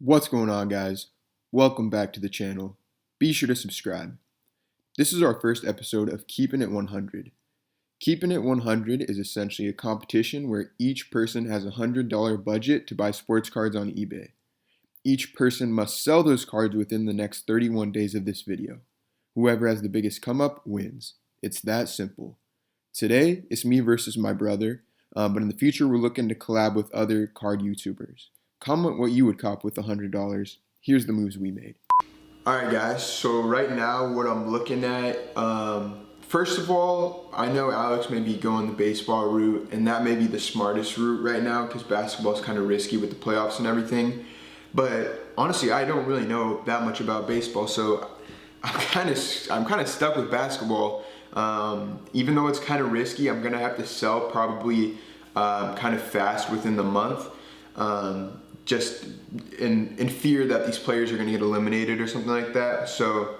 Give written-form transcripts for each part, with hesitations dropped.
What's going on, guys? Welcome back to the channel. Be sure to subscribe. This is our first episode of Keepin' It 100. Keepin' It 100 is essentially a competition where each person has a $100 budget to buy sports cards on eBay. Each person must sell those cards within the next 31 days of this video. Whoever has the biggest come up wins. It's that simple. Today, it's me versus my brother, but in the future, we're looking to collab with other card YouTubers. Comment what you would cop with $100. Here's the moves we made. Alright guys, so right now what I'm looking at, first of all, I know Alex may be going the baseball route, and that may be the smartest route right now because basketball is kind of risky with the playoffs and everything. But honestly, I don't really know that much about baseball, so I'm kind of stuck with basketball. Even though it's kind of risky, I'm gonna have to sell probably kind of fast within the month. Just in fear that these players are going to get eliminated or something like that. So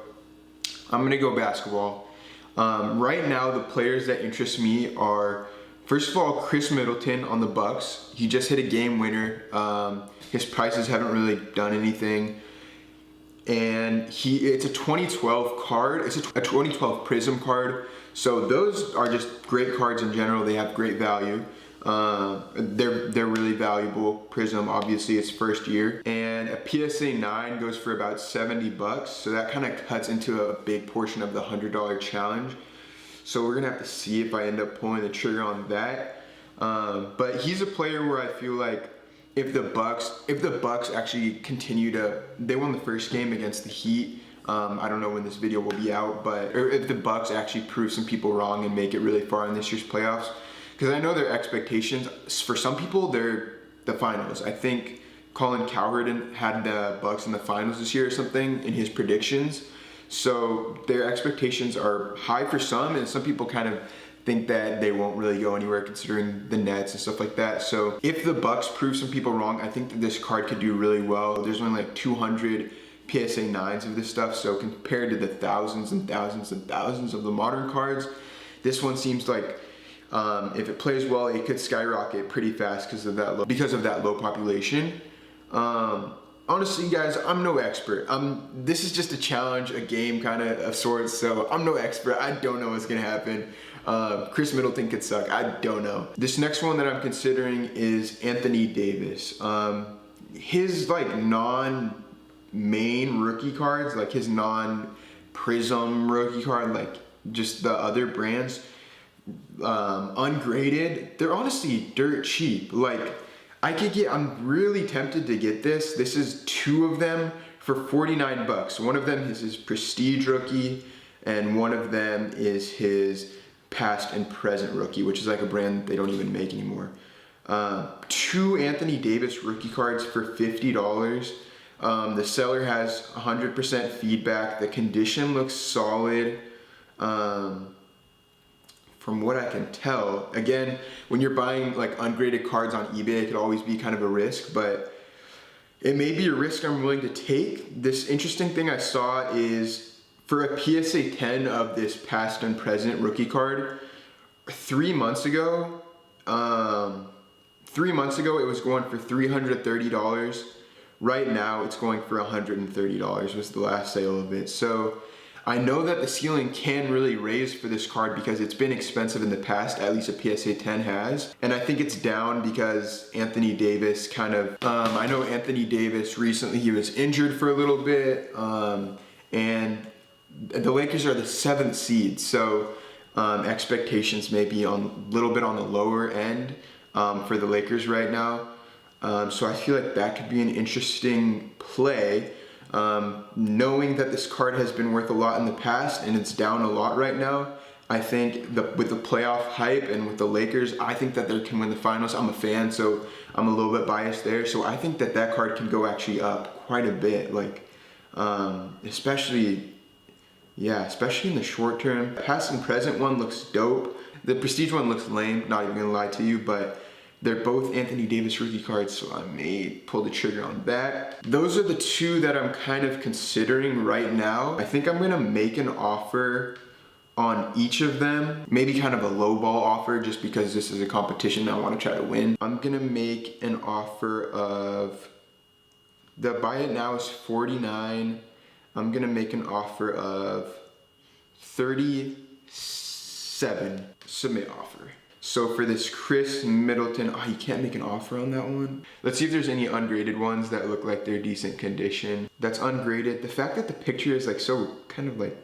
I'm going to go basketball. Right now, the players that interest me are, first of all, Chris Middleton on the Bucks. He just hit a game winner. His prices haven't really done anything. And it's a 2012 card. It's a 2012 Prism card. So those are just great cards in general. They have great value. They're really valuable. Prism, obviously, it's first year, and a PSA 9 goes for about $70, so that kind of cuts into a big portion of the $100 challenge. So we're gonna have to see if I end up pulling the trigger on that. But he's a player where I feel like if the Bucks actually continue to, they won the first game against the Heat. I don't know when this video will be out, but or if the Bucks actually prove some people wrong and make it really far in this year's playoffs. Because I know their expectations, for some people, they're the finals. I think Colin Cowherd had the Bucks in the finals this year or something in his predictions. So their expectations are high for some, and some people kind of think that they won't really go anywhere considering the Nets and stuff like that. So if the Bucks prove some people wrong, I think that this card could do really well. There's only like 200 PSA 9s of this stuff, so compared to the thousands and thousands and thousands of the modern cards, this one seems like if it plays well, it could skyrocket pretty fast because of that low population. Honestly, guys, I'm no expert. This is just a challenge, a game kind of sorts. So I'm no expert. I don't know what's gonna happen. Chris Middleton could suck. I don't know. This next one that I'm considering is Anthony Davis. His like non-main rookie cards, like his non-Prism rookie card, like just the other brands. Ungraded, they're honestly dirt cheap. Like I'm really tempted to get this. This is two of them for $49. One of them is his Prestige rookie, and one of them is his Past and Present rookie, which is like a brand they don't even make anymore. Two Anthony Davis rookie cards for $50. The seller has 100% feedback. The condition looks solid. From what I can tell, again, when you're buying like ungraded cards on eBay, it could always be kind of a risk, but it may be a risk I'm willing to take. This interesting thing I saw is for a PSA 10 of this Past and Present rookie card, 3 months ago, it was going for $330. Right now, it's going for $130 was the last sale of it. So I know that the ceiling can really raise for this card because it's been expensive in the past, at least a PSA 10 has. And I think it's down because Anthony Davis kind of, I know Anthony Davis recently, he was injured for a little bit, and the Lakers are the 7th seed, so expectations may be a little bit on the lower end for the Lakers right now. So I feel like that could be an interesting play. Knowing that this card has been worth a lot in the past and it's down a lot right now, I think with the playoff hype and with the Lakers, I think that they can win the finals. I'm a fan, so I'm a little bit biased there. So I think that card can go actually up quite a bit, like especially in the short term. Past and Present one looks dope. The Prestige one looks lame, not even gonna lie to you, but they're both Anthony Davis rookie cards, so I may pull the trigger on that. Those are the two that I'm kind of considering right now. I think I'm gonna make an offer on each of them. Maybe kind of a low ball offer just because this is a competition I wanna try to win. I'm gonna make an offer of The buy it now is 49. I'm gonna make an offer of 37. Submit offer. So for this Chris Middleton, oh, you can't make an offer on that one. Let's see if there's any ungraded ones that look like they're decent condition. That's ungraded. The fact that the picture is like so kind of like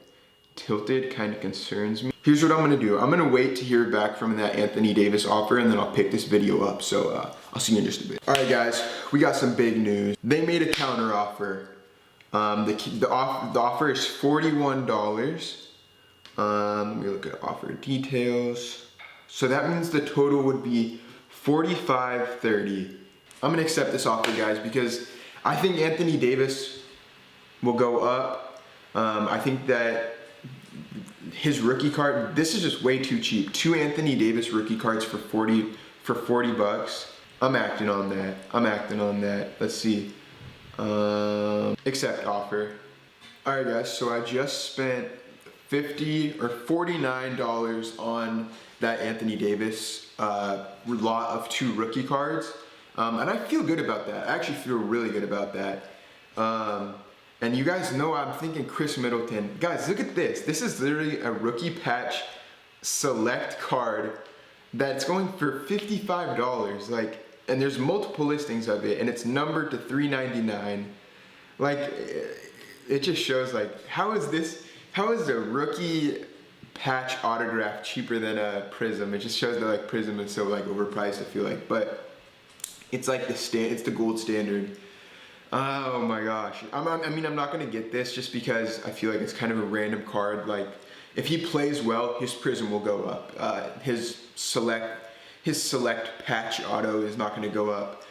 tilted kind of concerns me. Here's what I'm gonna do. I'm gonna wait to hear back from that Anthony Davis offer, and then I'll pick this video up. So I'll see you in just a bit. All right, guys, we got some big news. They made a counter offer. The offer is $41. Let me look at offer details. So that means the total would be $45.30. I'm gonna accept this offer, guys, because I think Anthony Davis will go up. I think that his rookie card, this is just way too cheap. 2 Anthony Davis rookie cards for 40 bucks. I'm acting on that. Let's see. Accept offer. All right, guys, so I just spent $50 or $49 on that Anthony Davis lot of 2 rookie cards. And I feel good about that. I actually feel really good about that. And you guys know I'm thinking Chris Middleton. Guys, look at this. This is literally a rookie patch select card that's going for $55. Like, and there's multiple listings of it, and it's numbered to $3.99. Like, it just shows like, how is a rookie patch autograph cheaper than a Prism? It just shows that like Prism is so like overpriced, I feel like, but it's like it's the gold standard. Oh my gosh. I mean, I'm not gonna get this just because I feel like it's kind of a random card. Like, if he plays well, his Prism will go up. His select patch auto is not gonna go up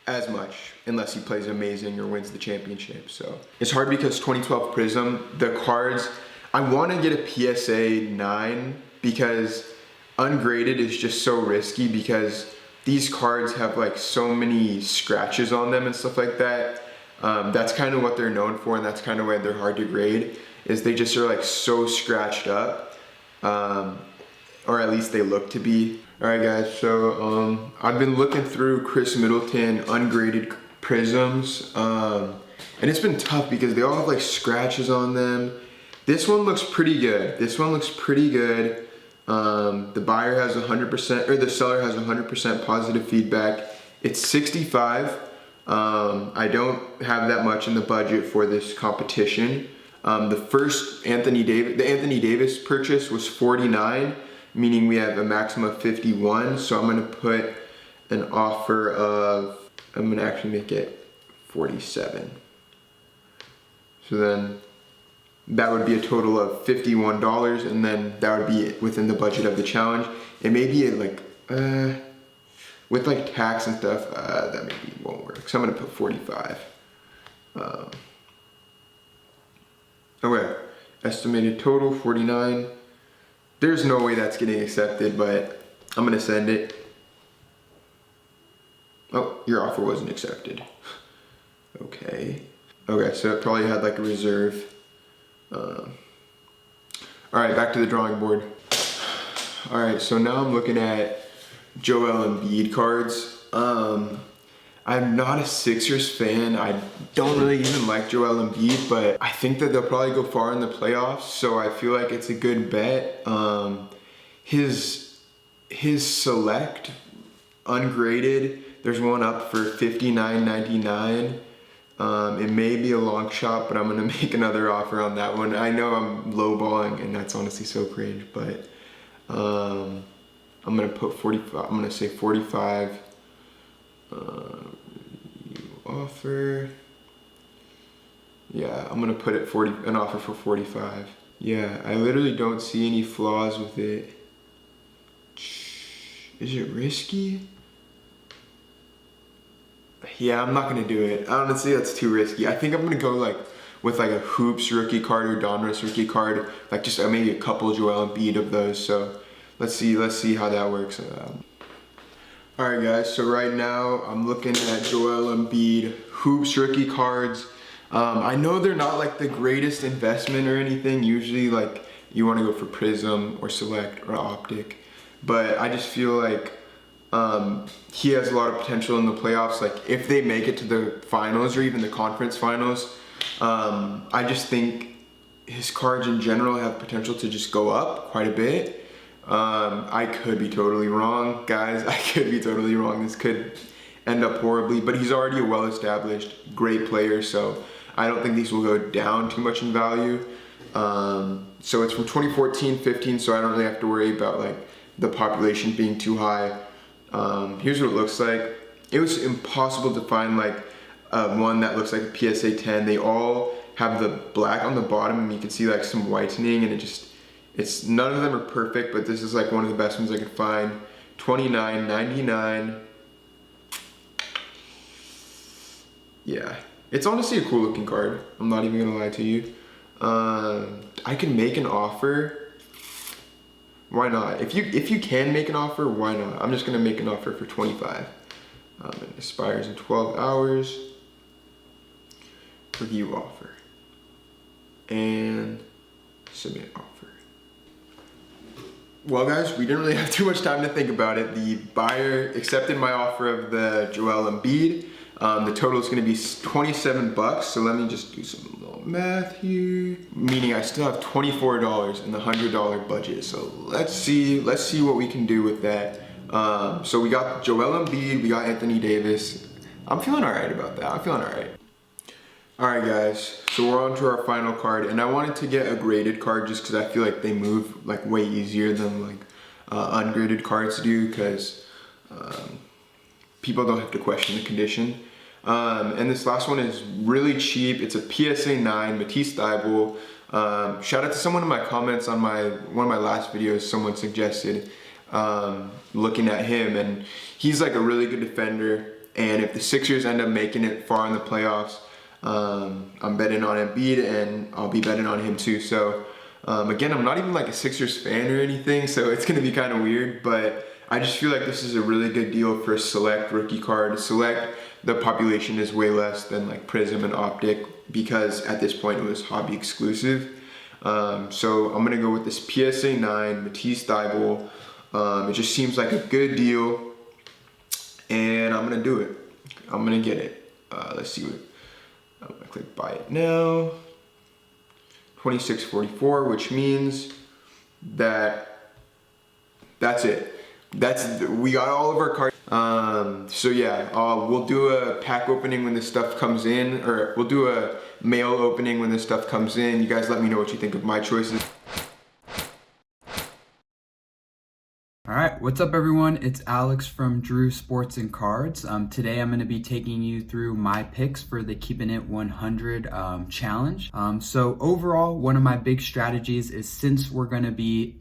as much unless he plays amazing or wins the championship. So it's hard because 2012 Prism, the cards, I want to get a PSA 9 because ungraded is just so risky because these cards have like so many scratches on them and stuff like that. That's kind of what they're known for, and that's kind of why they're hard to grade, is they just are like so scratched up, or at least they look to be. Alright guys, so I've been looking through Chris Middleton ungraded Prisms, and it's been tough because they all have like scratches on them. This one looks pretty good. The buyer has 100%, or the seller has 100% positive feedback. It's 65. I don't have that much in the budget for this competition. The first Anthony Davis purchase was 49, meaning we have a maximum of 51. So I'm gonna put an offer of, I'm gonna actually make it 47. So then that would be a total of $51, and then that would be within the budget of the challenge. It may be like, with like tax and stuff, that maybe won't work. So I'm gonna put 45. Okay, estimated total 49. There's no way that's getting accepted, but I'm gonna send it. Oh, your offer wasn't accepted. Okay, so it probably had like a reserve. Alright, back to the drawing board. Alright, so now I'm looking at Joel Embiid cards. I'm not a Sixers fan. I don't really even like Joel Embiid, but I think that they'll probably go far in the playoffs, so I feel like it's a good bet. His select ungraded, there's one up for $59.99. It may be a long shot, but I'm gonna make another offer on that one. I know I'm lowballing, and that's honestly so cringe, but I'm gonna put 45. I'm gonna say 45. Offer. Yeah, I'm gonna put it an offer for 45. Yeah, I literally don't see any flaws with it. Is it risky? Yeah, I'm not gonna do it. Honestly, that's too risky. I think I'm gonna go like with like a Hoops rookie card or Donruss rookie card, like just maybe a couple Joel Embiid of those. So let's see how that works. All right, guys. So right now I'm looking at Joel Embiid Hoops rookie cards. I know they're not like the greatest investment or anything. Usually, like you want to go for Prism or Select or Optic, but I just feel like He has a lot of potential in the playoffs. Like if they make it to the finals or even the conference finals, I just think his cards in general have potential to just go up quite a bit. I could be totally wrong, guys. I could be totally wrong. This could end up horribly, but he's already a well-established, great player, so I don't think these will go down too much in value. So it's from 2014-15, so I don't really have to worry about like the population being too high. Here's what it looks like. It was impossible to find like one that looks like a PSA 10. They all have the black on the bottom, and you can see like some whitening, and it's none of them are perfect, but this is like one of the best ones I could find. $29.99. Yeah, it's honestly a cool looking card. I'm not even gonna lie to you. I can make an offer. Why not? If you can make an offer, why not? I'm just gonna make an offer for 25. It expires in 12 hours. Review offer. And submit offer. Well guys, we didn't really have too much time to think about it. The buyer accepted my offer of the Joel Embiid. The total is going to be $27, so let me just do some little math here. Meaning I still have $24 in the $100 budget, so let's see what we can do with that. So we got Joel Embiid, we got Anthony Davis. I'm feeling alright about that, I'm feeling alright. Alright guys, so we're on to our final card, and I wanted to get a graded card just because I feel like they move like way easier than like ungraded cards do, because people don't have to question the condition. And this last one is really cheap. It's a PSA 9 Matisse Thybulle. Shout out to someone in my comments on one of my last videos. Someone suggested looking at him, and he's like a really good defender. And if the Sixers end up making it far in the playoffs, I'm betting on Embiid, and I'll be betting on him too. So again, I'm not even like a Sixers fan or anything, so it's gonna be kind of weird, but I just feel like this is a really good deal for a select rookie card. Select, the population is way less than like Prism and Optic, because at this point it was hobby exclusive. So I'm gonna go with this PSA 9 Matisse Thybulle. It just seems like a good deal, and I'm gonna do it. I'm gonna get it. Let's see what, I'm gonna click buy it now. $26.44, which means that that's it. We got all of our cards. So yeah, we'll do a pack opening when this stuff comes in, or we'll do a mail opening when this stuff comes in. You guys let me know what you think of my choices. Alright, what's up everyone? It's Alex from deruwSports&Cards. Today I'm going to be taking you through my picks for the Keepin' It 100 challenge. So overall, one of my big strategies is, since we're going to be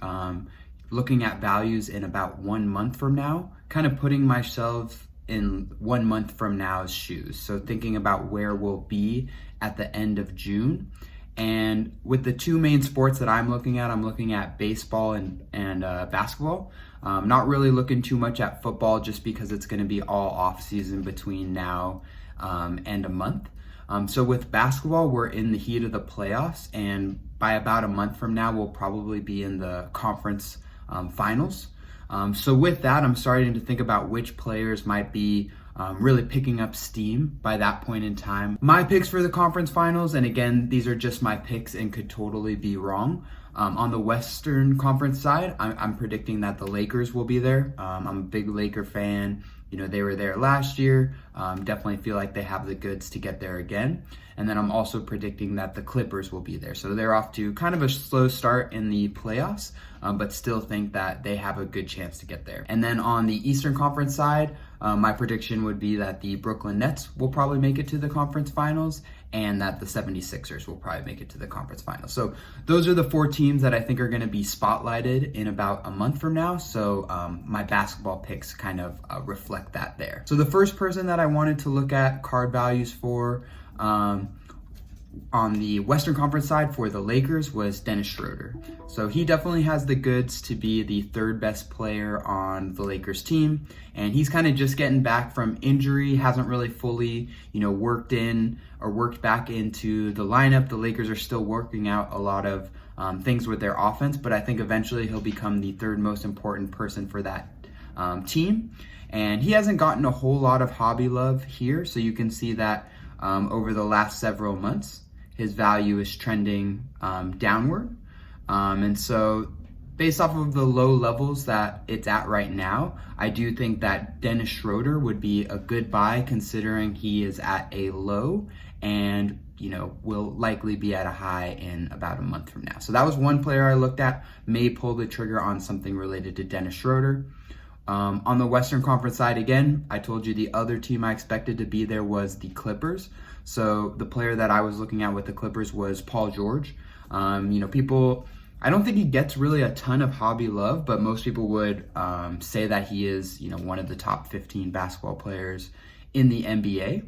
looking at values in about 1 month from now, kind of putting myself in 1 month from now's shoes. So thinking about where we'll be at the end of June. And with the two main sports that I'm looking at baseball and basketball. Not really looking too much at football, just because it's going to be all off season between now and a month. So with basketball, we're in the heat of the playoffs, and by about a month from now, we'll probably be in the conference finals. So with that, I'm starting to think about which players might be really picking up steam by that point in time. My picks for the conference finals, and again, these are just my picks and could totally be wrong. On the Western Conference side, I'm predicting that the Lakers will be there. I'm a big Laker fan. You know, they were there last year. Definitely feel like they have the goods to get there again. And then I'm also predicting that the Clippers will be there. So they're off to kind of a slow start in the playoffs, but still think that they have a good chance to get there. And then on the Eastern Conference side, my prediction would be that the Brooklyn Nets will probably make it to the conference finals, and that the 76ers will probably make it to the conference finals. So those are the 4 teams that I think are going to be spotlighted in about a month from now. So my basketball picks kind of reflect that there. So the first person that I wanted to look at card values for on the Western Conference side for the Lakers was Dennis Schroeder. So he definitely has the goods to be the 3rd best player on the Lakers team, and he's kind of just getting back from injury, hasn't really fully, worked back into the lineup. The Lakers are still working out a lot of things with their offense, but I think eventually he'll become the 3rd most important person for that team. And he hasn't gotten a whole lot of hobby love here, so you can see that over the last several months, his value is trending downward. And so based off of the low levels that it's at right now, I do think that Dennis Schroeder would be a good buy considering he is at a low and will likely be at a high in about a month from now. So that was one player I looked at, may pull the trigger on something related to Dennis Schroeder. On the Western Conference side, again, I told you the other team I expected to be there was the Clippers. So the player that I was looking at with the Clippers was Paul George. People, I don't think he gets really a ton of hobby love, but most people would say that he is, one of the top 15 basketball players in the NBA.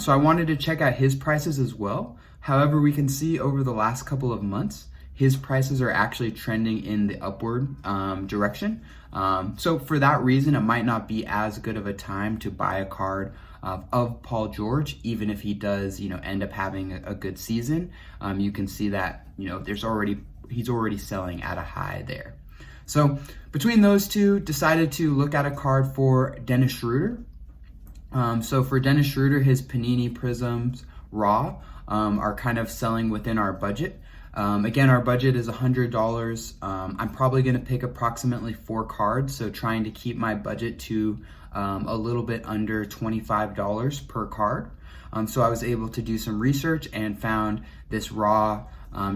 So I wanted to check out his prices as well. However, we can see over the last couple of months, his prices are actually trending in the upward direction. So for that reason, it might not be as good of a time to buy a card of Paul George, even if he does, end up having a good season. You can see that, he's already selling at a high there. So between those two, decided to look at a card for Dennis Schroeder. So for Dennis Schroeder, his Panini Prisms Raw are kind of selling within our budget. Again, our budget is $100. I'm probably going to pick approximately 4 cards, so trying to keep my budget to a little bit under $25 per card. So I was able to do some research and found this raw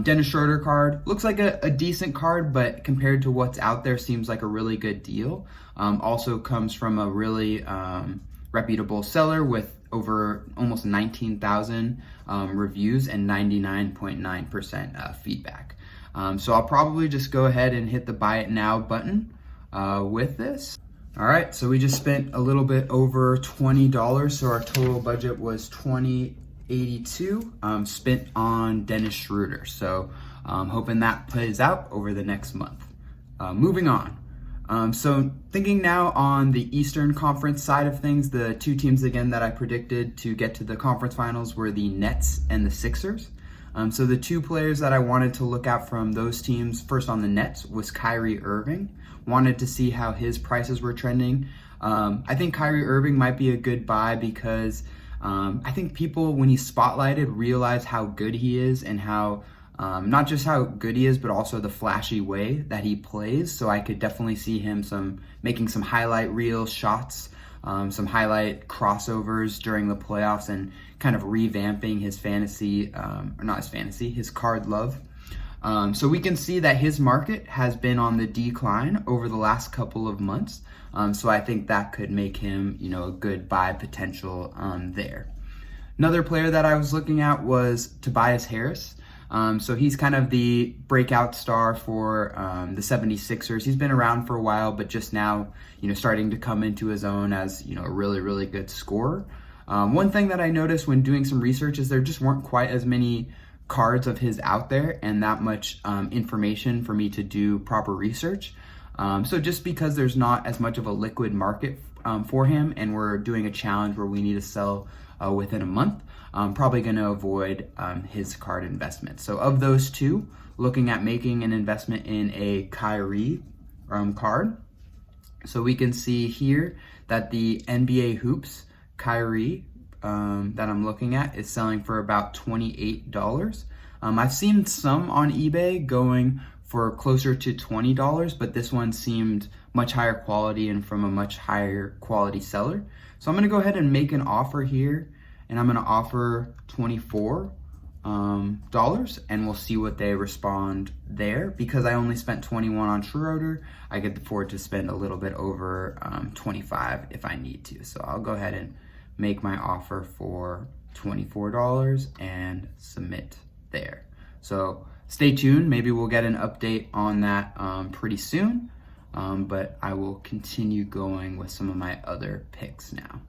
Dennis Schroeder card. Looks like a decent card, but compared to what's out there, seems like a really good deal. Also comes from a really reputable seller with over almost 19,000 reviews and 99.9% feedback. So I'll probably just go ahead and hit the buy it now button with this. All right, so we just spent a little bit over $20. So our total budget was $20.82 spent on Dennis Schroeder. So hoping that plays out over the next month. Moving on. So thinking now on the Eastern Conference side of things, the two teams again that I predicted to get to the conference finals were the Nets and the Sixers. So the two players that I wanted to look at from those teams, first on the Nets, was Kyrie Irving. Wanted to see how his prices were trending. I think Kyrie Irving might be a good buy because I think people, when he's spotlighted, realize how good he is and how not just how good he is, but also the flashy way that he plays. So I could definitely see him making some highlight reel shots, some highlight crossovers during the playoffs, and kind of revamping his his card love. So we can see that his market has been on the decline over the last couple of months. So I think that could make him, a good buy potential there. Another player that I was looking at was Tobias Harris. So he's kind of the breakout star for the 76ers. He's been around for a while, but just now, starting to come into his own as, a really, really good scorer. One thing that I noticed when doing some research is there just weren't quite as many cards of his out there and that much information for me to do proper research. So just because there's not as much of a liquid market for him, and we're doing a challenge where we need to sell within a month, I'm probably going to avoid his card investment. So of those two, looking at making an investment in a Kyrie card. So we can see here that the NBA Hoops Kyrie that I'm looking at is selling for about $28. I've seen some on eBay going for closer to $20, but this one seemed much higher quality and from a much higher quality seller. So I'm going to go ahead and make an offer here, and I'm going to offer $24, and we'll see what they respond there. Because I only spent 21 on Schroeder, I could afford to spend a little bit over 25 if I need to. So I'll go ahead and make my offer for $24 and submit there. So stay tuned. Maybe we'll get an update on that pretty soon. But I will continue going with some of my other picks now.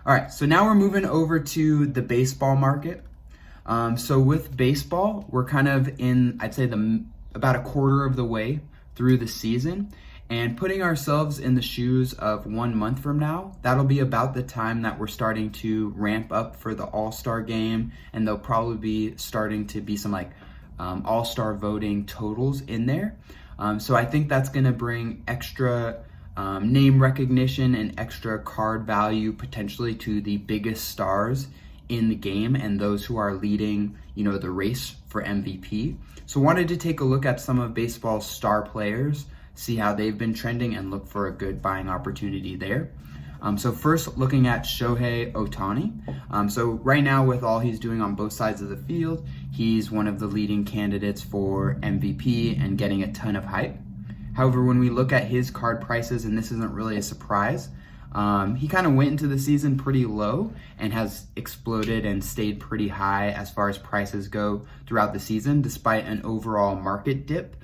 All right, so now we're moving over to the baseball market. So with baseball, we're kind of in, I'd say, about a quarter of the way through the season, and putting ourselves in the shoes of 1 month from now, that'll be about the time that we're starting to ramp up for the All-Star game, and there'll probably be starting to be some All-Star voting totals in there. So I think that's going to bring extra name recognition and extra card value potentially to the biggest stars in the game and those who are leading, the race for MVP. So wanted to take a look at some of baseball's star players, see how they've been trending, and look for a good buying opportunity there. So first, looking at Shohei Ohtani. So right now, with all he's doing on both sides of the field, he's one of the leading candidates for MVP and getting a ton of hype. However, when we look at his card prices, and this isn't really a surprise, he kind of went into the season pretty low and has exploded and stayed pretty high as far as prices go throughout the season, despite an overall market dip.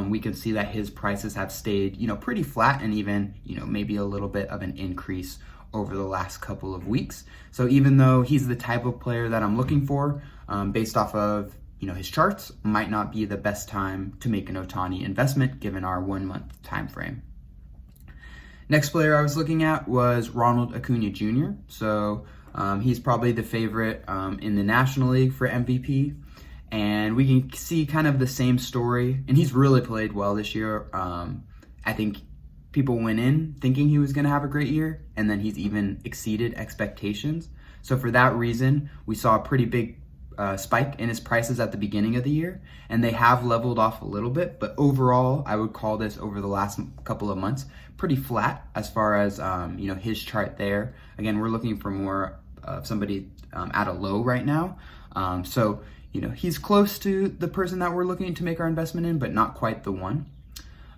We can see that his prices have stayed, pretty flat, and even, maybe a little bit of an increase over the last couple of weeks. So even though he's the type of player that I'm looking for, based off of, his charts, might not be the best time to make an Ohtani investment given our 1 month time frame. Next player I was looking at was Ronald Acuna Jr. So he's probably the favorite in the National League for MVP. And we can see kind of the same story. And he's really played well this year. I think people went in thinking he was going to have a great year, and then he's even exceeded expectations. So for that reason, we saw a pretty big spike in his prices at the beginning of the year, and they have leveled off a little bit. But overall, I would call this, over the last couple of months, pretty flat as far as his chart there. Again, we're looking for more of somebody at a low right now. So he's close to the person that we're looking to make our investment in, but not quite the one.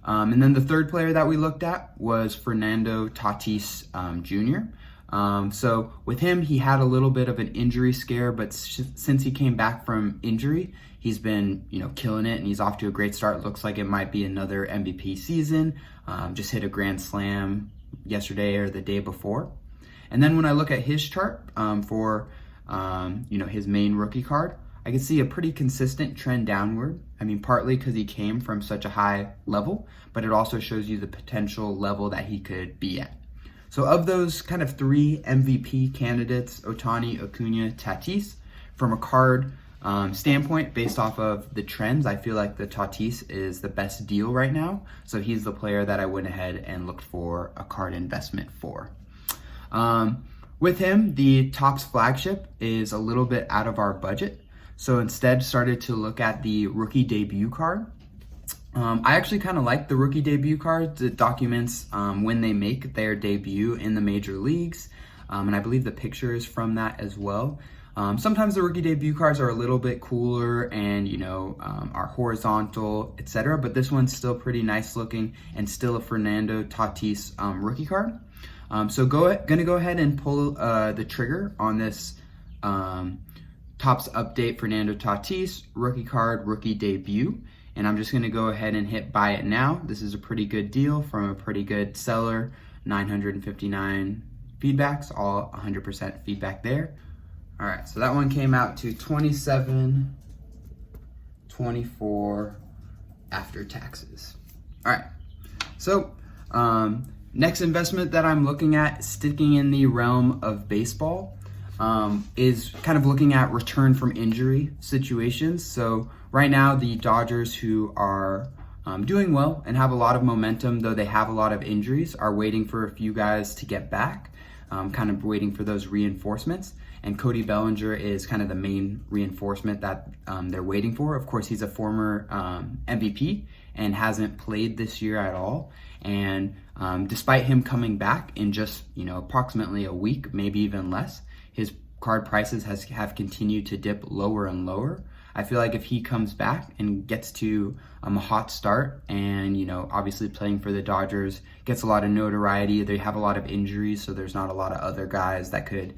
And then the third player that we looked at was Fernando Tatis Jr. So with him, he had a little bit of an injury scare, but since he came back from injury, he's been, killing it, and he's off to a great start. Looks like it might be another MVP season. Just hit a grand slam yesterday or the day before. And then when I look at his chart for, his main rookie card, I can see a pretty consistent trend downward. I mean, partly because he came from such a high level, but it also shows you the potential level that he could be at. So of those kind of three MVP candidates, Ohtani, Acuna, Tatis, from a card standpoint, based off of the trends, I feel like the Tatis is the best deal right now. So he's the player that I went ahead and looked for a card investment for. With him, the Topps flagship is a little bit out of our budget. So instead started to look at the rookie debut card. I actually kind of like the rookie debut cards. It documents when they make their debut in the major leagues. And I believe the picture is from that as well. Sometimes the rookie debut cards are a little bit cooler and, are horizontal, etc. But this one's still pretty nice looking and still a Fernando Tatis rookie card. So gonna go ahead and pull the trigger on this Topps update Fernando Tatis rookie card, rookie debut. And I'm just going to go ahead and hit buy it now. This is a pretty good deal from a pretty good seller. 959 feedbacks, all 100% feedback there. All right, so that one came out to $27.24 after taxes. All right, so next investment that I'm looking at, sticking in the realm of baseball, is kind of looking at return from injury situations. So right now, the Dodgers, who are doing well and have a lot of momentum, though they have a lot of injuries, are waiting for a few guys to get back, kind of waiting for those reinforcements. And Cody Bellinger is kind of the main reinforcement that they're waiting for. Of course, he's a former MVP and hasn't played this year at all. And despite him coming back in just approximately a week, maybe even less, his card prices have continued to dip lower and lower. I feel like if he comes back and gets to a hot start and, obviously playing for the Dodgers, gets a lot of notoriety, they have a lot of injuries, so there's not a lot of other guys that could,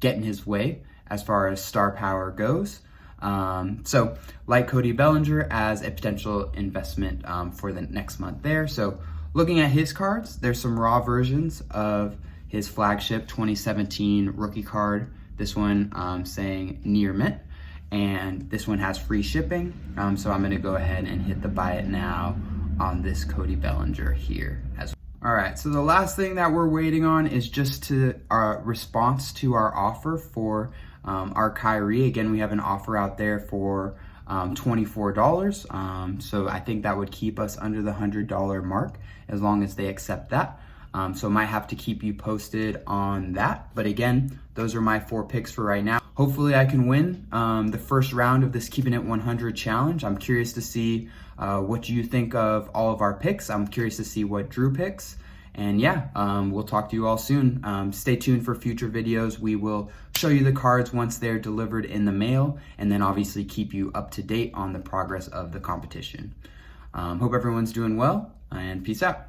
get in his way as far as star power goes. So like Cody Bellinger as a potential investment for the next month there. So looking at his cards, there's some raw versions of his flagship 2017 rookie card. This one saying near mint, and this one has free shipping. So I'm gonna go ahead and hit the buy it now on this Cody Bellinger here as well. All right, so the last thing that we're waiting on is just our response to our offer for our Kyrie. Again, we have an offer out there for $24. So I think that would keep us under the $100 mark as long as they accept that. So I might have to keep you posted on that. But again, those are my 4 picks for right now. Hopefully I can win the first round of this Keeping It 100 challenge. I'm curious to see what you think of all of our picks. I'm curious to see what Drew picks. And yeah, we'll talk to you all soon. Stay tuned for future videos. We will show you the cards once they're delivered in the mail, and then obviously keep you up to date on the progress of the competition. Hope everyone's doing well, and peace out.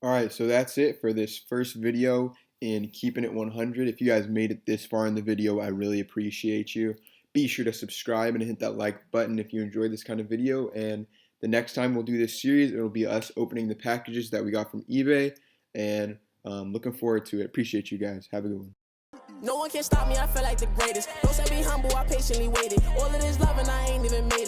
All right, so that's it for this first video in Keeping It 100. If you guys made it this far in the video, I really appreciate you. Be sure to subscribe and hit that like button if you enjoyed this kind of video. And the next time we'll do this series, it'll be us opening the packages that we got from eBay. And looking forward to it. Appreciate you guys. Have a good one. No one can stop me, I feel like the greatest. Don't say be humble, I patiently waited. All of this love and I ain't even made it.